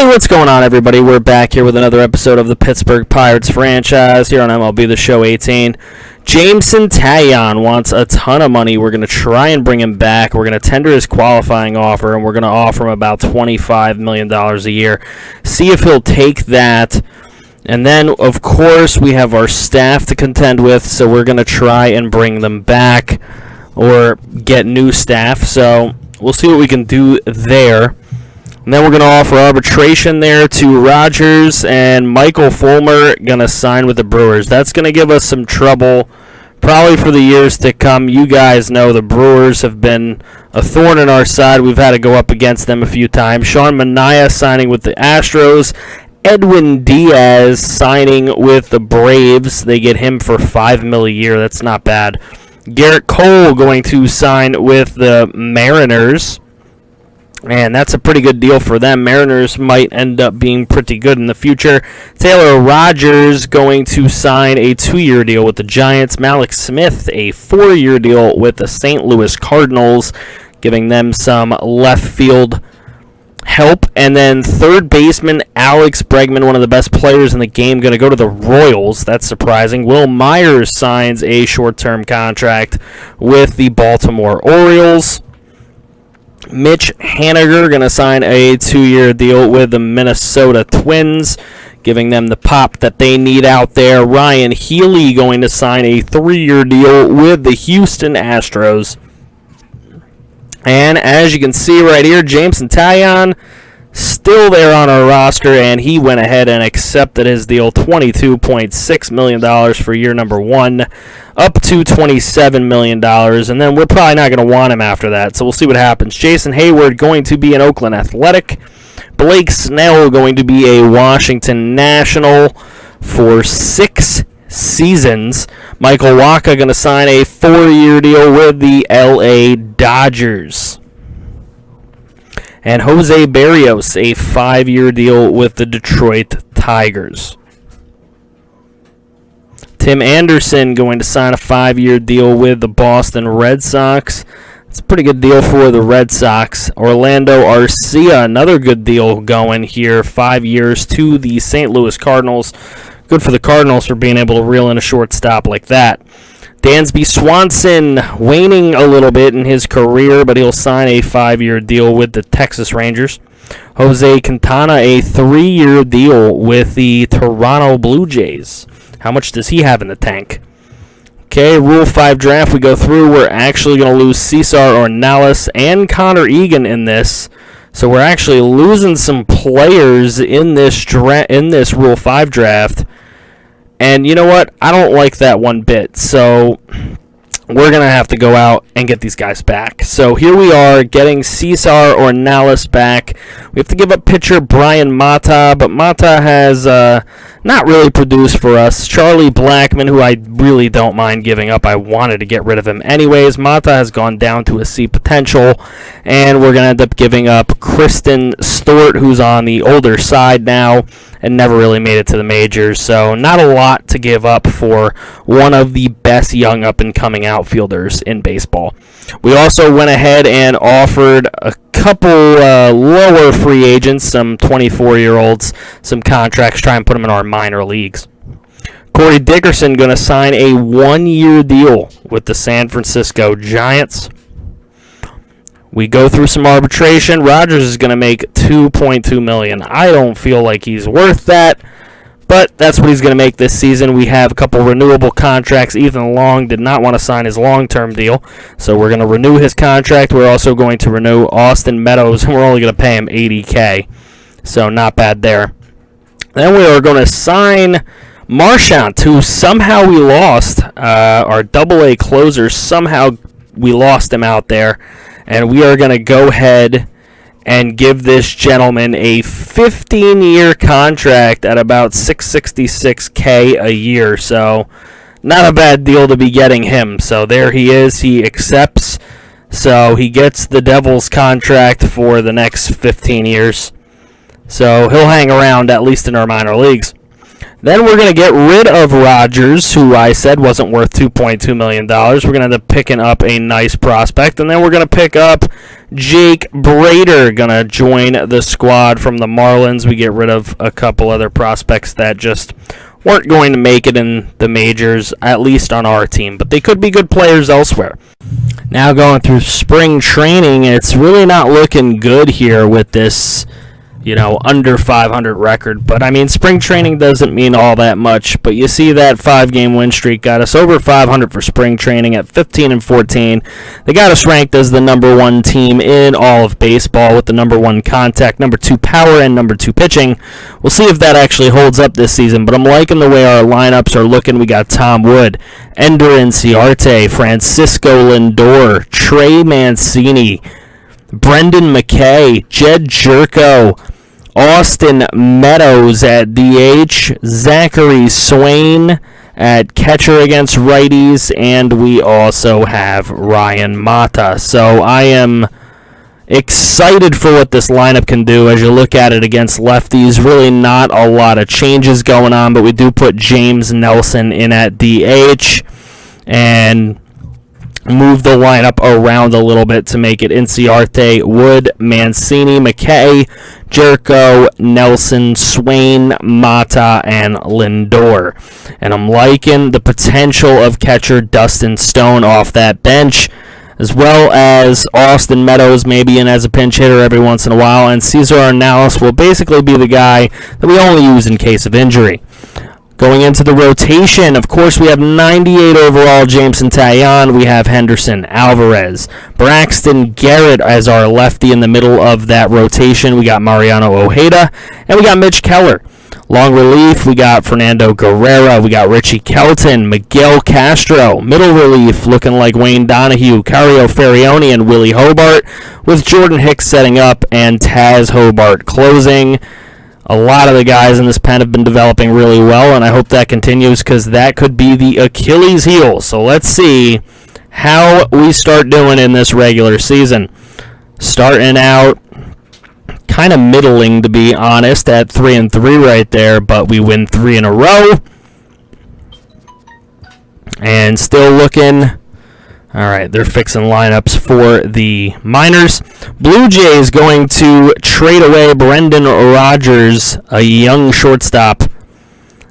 Hey, what's going on, everybody? We're back here with another episode of the Pittsburgh Pirates franchise here on MLB The Show 18. Jameson Taillon wants a ton of money. We're going to try and bring him back. We're going to tender his qualifying offer, and we're going to offer him about $25 million a year. See if he'll take that. And then, of course, we have our staff to contend with, so we're going to try and bring them back or get new staff. So we'll see what we can do there. And then we're going to offer arbitration there to Rogers, and Michael Fulmer going to sign with the Brewers. That's going to give us some trouble probably for the years to come. You guys know the Brewers have been a thorn in our side. We've had to go up against them a few times. Sean Manaea signing with the Astros. Edwin Diaz signing with the Braves. They get him for $5 million a year. That's not bad. Garrett Cole going to sign with the Mariners. And that's a pretty good deal for them. Mariners might end up being pretty good in the future. Taylor Rogers going to sign a 2-year deal with the Giants. Malik Smith, a 4-year deal with the St. Louis Cardinals, giving them some left field help. And then third baseman Alex Bregman, one of the best players in the game, going to go to the Royals. That's surprising. Will Myers signs a short-term contract with the Baltimore Orioles. Mitch Haniger going to sign a 2-year deal with the Minnesota Twins, giving them the pop that they need out there. Ryan Healy going to sign a 3-year deal with the Houston Astros. And as you can see right here, Jameson Taillon still there on our roster, and he went ahead and accepted his deal, $22.6 million for year number 1, up to $27 million, and then we're probably not going to want him after that, so we'll see what happens. Jason Hayward going to be an Oakland Athletic. Blake Snell going to be a Washington National for 6 seasons. Michael Wacha going to sign a 4-year deal with the LA Dodgers. And Jose Berrios, a 5-year deal with the Detroit Tigers. Tim Anderson going to sign a 5-year deal with the Boston Red Sox. It's a pretty good deal for the Red Sox. Orlando Arcia, another good deal going here, 5 years to the St. Louis Cardinals. Good for the Cardinals for being able to reel in a shortstop like that. Dansby Swanson waning a little bit in his career, but he'll sign a 5-year deal with the Texas Rangers. Jose Quintana, a 3-year deal with the Toronto Blue Jays. How much does he have in the tank? Okay, Rule 5 draft we go through. We're actually going to lose Cesar Ornelas and Connor Egan in this. So we're actually losing some players in this Rule 5 draft. And you know what? I don't like that one bit. So we're going to have to go out and get these guys back. So here we are getting Cesar Ornelas back. We have to give up pitcher Brian Mata, but Mata has not really produced for us. Charlie Blackmon, who I really don't mind giving up. I wanted to get rid of him anyways. Mata has gone down to a C potential, and we're going to end up giving up Kristen Stewart, who's on the older side now and never really made it to the majors. So not a lot to give up for one of the best young up-and-coming outfielders in baseball. We also went ahead and offered a couple lower free agents, some 24-year-olds, some contracts, try and put them in our minor leagues. Corey Dickerson going to sign a 1-year deal with the San Francisco Giants. We go through some arbitration. Rogers is going to make $2.2 million. I don't feel like he's worth that, but that's what he's going to make this season. We have a couple renewable contracts. Ethan Long did not want to sign his long-term deal, so we're going to renew his contract. We're also going to renew Austin Meadows, and we're only going to pay him $80K, so not bad there. Then we are going to sign Marchant, who somehow we lost. Our Double-A closer, somehow we lost him out there. And we are going to go ahead and give this gentleman a 15-year contract at about $666K a year. So not a bad deal to be getting him. So there he is. He accepts. So he gets the Devils contract for the next 15 years. So he'll hang around, at least in our minor leagues. Then we're going to get rid of Rogers, who I said wasn't worth $2.2 million. We're going to end up picking up a nice prospect. And then we're going to pick up Jake Brader, going to join the squad from the Marlins. We get rid of a couple other prospects that just weren't going to make it in the majors, at least on our team. But they could be good players elsewhere. Now going through spring training, it's really not looking good here with this under 500 record. But, I mean, spring training doesn't mean all that much. But you see that 5-game win streak got us over 500 for spring training at 15-14. They got us ranked as the number 1 team in all of baseball with the number 1 contact, number 2 power, and number 2 pitching. We'll see if that actually holds up this season. But I'm liking the way our lineups are looking. We got Tom Wood, Ender Inciarte, Francisco Lindor, Trey Mancini, Brendan McKay, Jed Jerko, Austin Meadows at DH, Zachary Swain at catcher against righties, and we also have Ryan Mata. So I am excited for what this lineup can do as you look at it against lefties. Really not a lot of changes going on, but we do put James Nelson in at DH and move the lineup around a little bit to make it Inciarte, Wood, Mancini, McKay, Jerko, Nelson, Swain, Mata, and Lindor. And I'm liking the potential of catcher Dustin Stone off that bench, as well as Austin Meadows maybe in as a pinch hitter every once in a while, and Cesar Arnales will basically be the guy that we only use in case of injury. Going into the rotation, of course, we have 98 overall Jameson Taillon. We have Henderson Alvarez, Braxton Garrett as our lefty in the middle of that rotation. We got Mariano Ojeda, and we got Mitch Keller. Long relief, we got Fernando Guerrera. We got Richie Kelton, Miguel Castro. Middle relief, looking like Wayne Donahue, Cario Ferrioni, and Willie Hobart, with Jordan Hicks setting up and Taz Hobart closing. A lot of the guys in this pen have been developing really well, and I hope that continues because that could be the Achilles heel. So let's see how we start doing in this regular season. Starting out kind of middling, to be honest, at 3-3 right there, but we win 3 in a row. And still looking. All right, they're fixing lineups for the minors. Blue Jays going to trade away Brendan Rodgers, a young shortstop,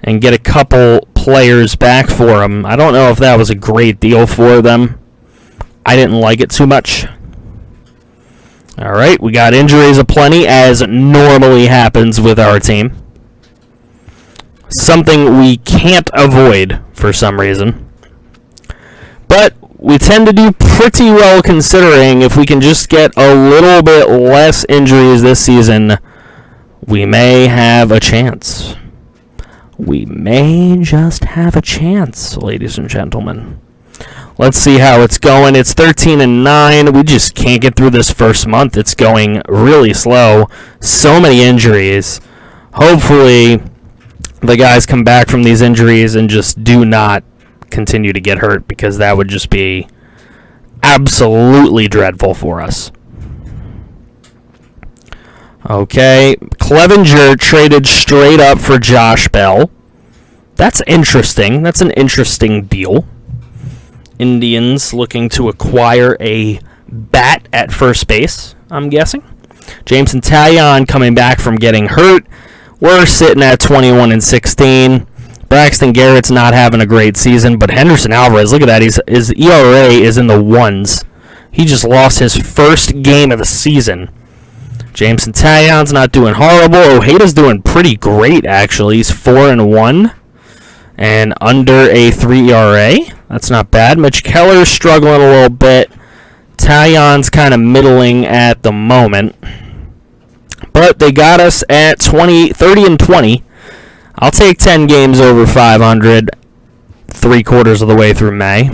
and get a couple players back for him. I don't know if that was a great deal for them. I didn't like it too much. All right, we got injuries aplenty, as normally happens with our team. Something we can't avoid for some reason. But we tend to do pretty well considering if we can just get a little bit less injuries this season, we may have a chance. We may just have a chance, ladies and gentlemen. Let's see how it's going. It's 13-9. We just can't get through this first month. It's going really slow. So many injuries. Hopefully, the guys come back from these injuries and just do not continue to get hurt, because that would just be absolutely dreadful for us. Okay, Clevenger traded straight up for Josh Bell. That's interesting. That's an interesting deal. Indians looking to acquire a bat at first base, I'm guessing. Jameson Taillon coming back from getting hurt. We're sitting at 21-16. Braxton Garrett's not having a great season, but Henderson Alvarez, look at that. His ERA is in the ones. He just lost his first game of the season. Jameson Taillon's not doing horrible. Ojeda's doing pretty great, actually. He's 4-1 and under a 3 ERA. That's not bad. Mitch Keller's struggling a little bit. Taillon's kind of middling at the moment. But they got us at 30-20. I'll take 10 games over 500 3/4 of the way through May.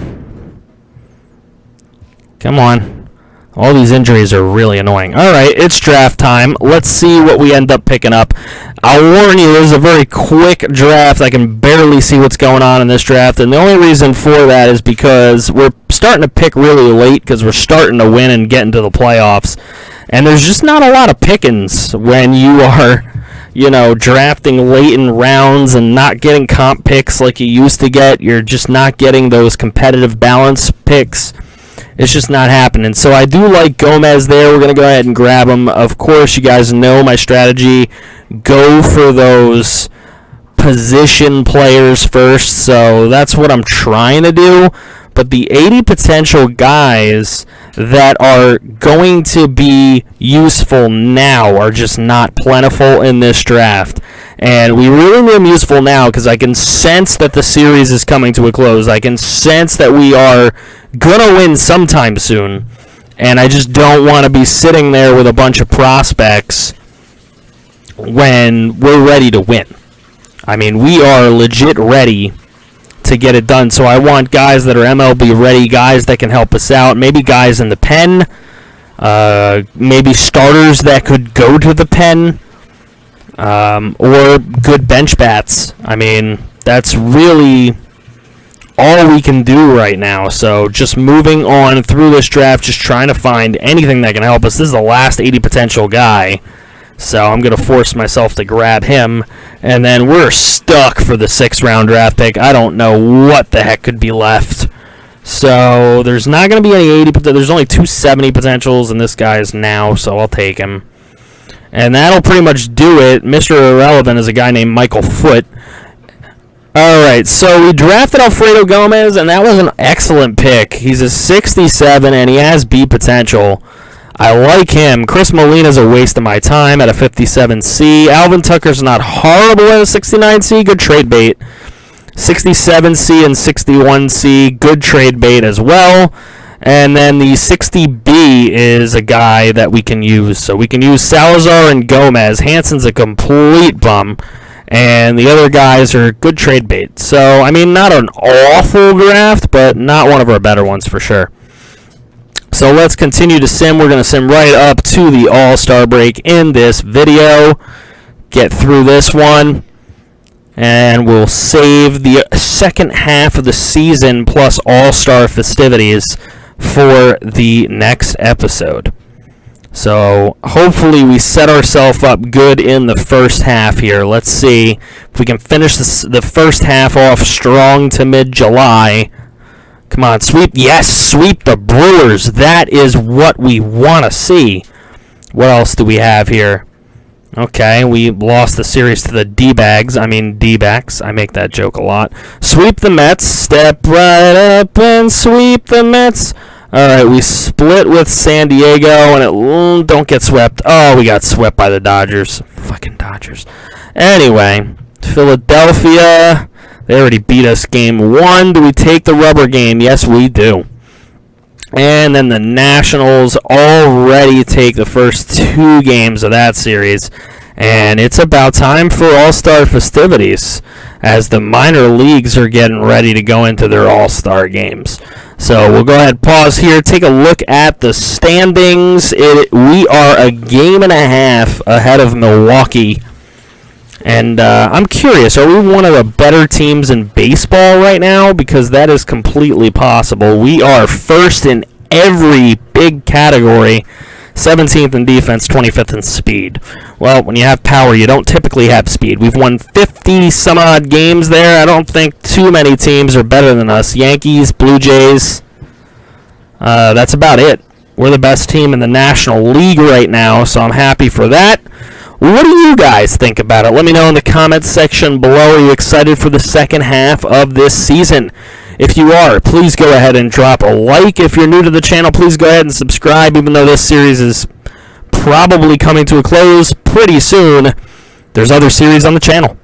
Come on. All these injuries are really annoying. All right, it's draft time. Let's see what we end up picking up. I'll warn you, this is a very quick draft. I can barely see what's going on in this draft, and the only reason for that is because we're starting to pick really late because we're starting to win and get into the playoffs. And there's just not a lot of pickings when you are, drafting late in rounds and not getting comp picks like you used to get. You're just not getting those competitive balance picks. It's just not happening. So I do like Gomez there. We're going to go ahead and grab him. Of course, you guys know my strategy. Go for those position players first. So that's what I'm trying to do. But the 80 potential guys that are going to be useful now are just not plentiful in this draft. And we really need them useful now because I can sense that the series is coming to a close. I can sense that we are going to win sometime soon. And I just don't want to be sitting there with a bunch of prospects when we're ready to win. I mean, we are legit ready to get it done. So I want guys that are MLB ready, guys that can help us out, maybe guys in the pen, maybe starters that could go to the pen, or good bench bats. I mean, that's really all we can do right now. So just moving on through this draft, just trying to find anything that can help us. This is the last 80 potential guy, so I'm going to force myself to grab him. And then we're stuck for the 6th round draft pick. I don't know what the heck could be left. So there's not going to be any 80, but there's only 270 potentials, and this guy is now, so I'll take him. And that'll pretty much do it. Mr. Irrelevant is a guy named Michael Foote. Alright, so we drafted Alfredo Gomez, and that was an excellent pick. He's a 67, and he has B potential. I like him. Chris Molina's a waste of my time at a 57C. Alvin Tucker's not horrible at a 69C. Good trade bait. 67C and 61C. Good trade bait as well. And then the 60B is a guy that we can use. So we can use Salazar and Gomez. Hansen's a complete bum. And the other guys are good trade bait. So, I mean, not an awful draft, but not one of our better ones for sure. So let's continue to sim. We're going to sim right up to the All-Star break in this video. Get through this one. And we'll save the second half of the season plus All-Star festivities for the next episode. So hopefully we set ourselves up good in the first half here. Let's see if we can finish the first half off strong to mid-July. Come on, sweep. Yes, sweep the Brewers. That is what we want to see. What else do we have here? Okay, we lost the series to the D-Backs. I make that joke a lot. Sweep the Mets. Step right up and sweep the Mets. All right, we split with San Diego, and it don't get swept. Oh, we got swept by the Dodgers. Fucking Dodgers. Anyway, Philadelphia. They already beat us game 1. Do we take the rubber game? Yes, we do. And then the Nationals already take the first 2 games of that series. And it's about time for All-Star festivities as the minor leagues are getting ready to go into their All-Star games. So we'll go ahead and pause here, take a look at the standings. We are a game and a half ahead of Milwaukee. And I'm curious, are we one of the better teams in baseball right now? Because that is completely possible. We are first in every big category, 17th in defense, 25th in speed. Well, when you have power, you don't typically have speed. We've won 50-some-odd games there. I don't think too many teams are better than us. Yankees, Blue Jays, that's about it. We're the best team in the National League right now, so I'm happy for that. What do you guys think about it? Let me know in the comments section below. Are you excited for the second half of this season? If you are, please go ahead and drop a like. If you're new to the channel, please go ahead and subscribe. Even though this series is probably coming to a close pretty soon, there's other series on the channel.